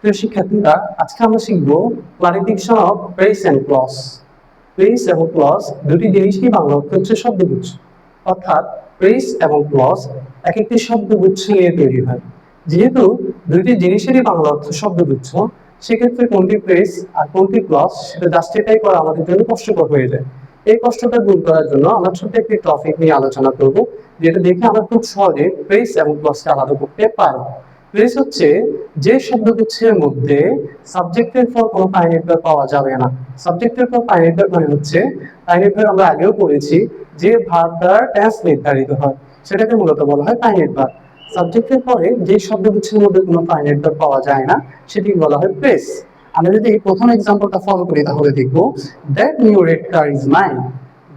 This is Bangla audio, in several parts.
প্রিয় শিক্ষার্থীরা, আজকে আমরা শিখব clarification of press and clause. Press এবং ক্লজ দুটি জিনিসই বাংলা অর্থে হচ্ছে শব্দগুচ্ছ, অর্থাৎ প্রেস এবং ক্লজ এক একটি শব্দগুচ্ছ নিয়ে তৈরি হয়। যেহেতু দুইটি জিনিসেরই বাংলা অর্থ শব্দগুচ্ছ, সেক্ষেত্রে কোনটি প্রেস আর কোনটি ক্লজ সেটা জাস্টিফাই করা আমাদের জন্য কষ্টকর হয়ে যায়। এই কষ্টটা দূর করার জন্য আমরা ছোট একটি টপিক নিয়ে আলোচনা করব, যেটা দেখে আমরা খুব সহজে প্রেস এবং ক্লজকে আলাদা করতে পারবো। প্রেস হচ্ছে যে শব্দগুচ্ছের মধ্যে সাবজেক্টের পর কোনো ফাইনাইট ভার্ব পাওয়া যাবে না। সাবজেক্টের পর ফাইনাইট ভার্ব মানে হচ্ছে, ফাইনাইট ভার্ব আমরা আগেও পড়েছি, যে ভার্ব দ্বারা টেন্স নির্ধারিত হয় সেটাকে মূলত বলা হয় ফাইনাইট ভার্ব। সাবজেক্টের পরে যে শব্দগুচ্ছের মধ্যে কোনো ফাইনাইট ভার্ব পাওয়া যায় না সেটিকে বলা হয় প্রেস। আমরা যদি এই প্রথম এক্সাম্পলটা ফলো করি তাহলে দেখবো, that new red car is mine.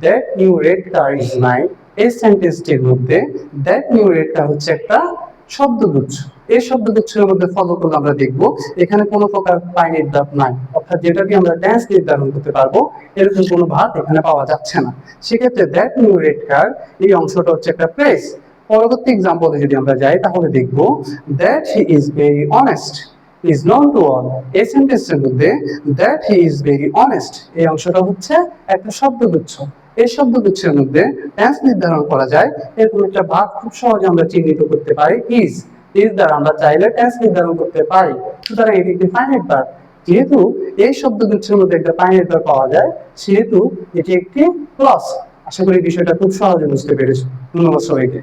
That new red car is mine, এই সেন্টেন্সটির মধ্যে দ্যাট নিউ রেড কার হচ্ছে একটা শব্দগুচ্ছ। এই শব্দগুচ্ছের মধ্যে ফলো করলে আমরা দেখবো এখানে কোনো প্রকার ফাইনাইট ভার্ব নাই, অর্থাৎ যেটা দিয়ে আমরা টেন্স নির্ধারণ করতে পারবো এরকম কোনো ভার্ব এখানে পাওয়া যাচ্ছে না। সেক্ষেত্রে দ্যাট নিউ রেড কার এই অংশটা হচ্ছে একটা প্রেস। পরবর্তী এক্সাম্পলে যদি আমরা যাই তাহলে দেখবো, that he is very honest is known to all। এই সেন্টেন্সের মধ্যে that he is very honest এই অংশটা হচ্ছে একটা শব্দগুচ্ছ। এই শব্দগুচ্ছের মধ্যে টেন্স নির্ধারণ করা যায় এরকম একটা ভার্ব খুব সহজে আমরা চিহ্নিত করতে পারি is দ্বারা আমরা চাইলে টেন্স নির্ধারণ করতে পারি। সুতরাং এটি একটি ফাইনাইট ভার্ব। যেহেতু এই শব্দগুচ্ছের মধ্যে একটা ফাইনাইট ভার্ব পাওয়া যায় সেহেতু এটি একটি ক্লজ। আশা করি বিষয়টা খুব সহজে বুঝতে পেরেছো। ধন্যবাদ সবাইকে।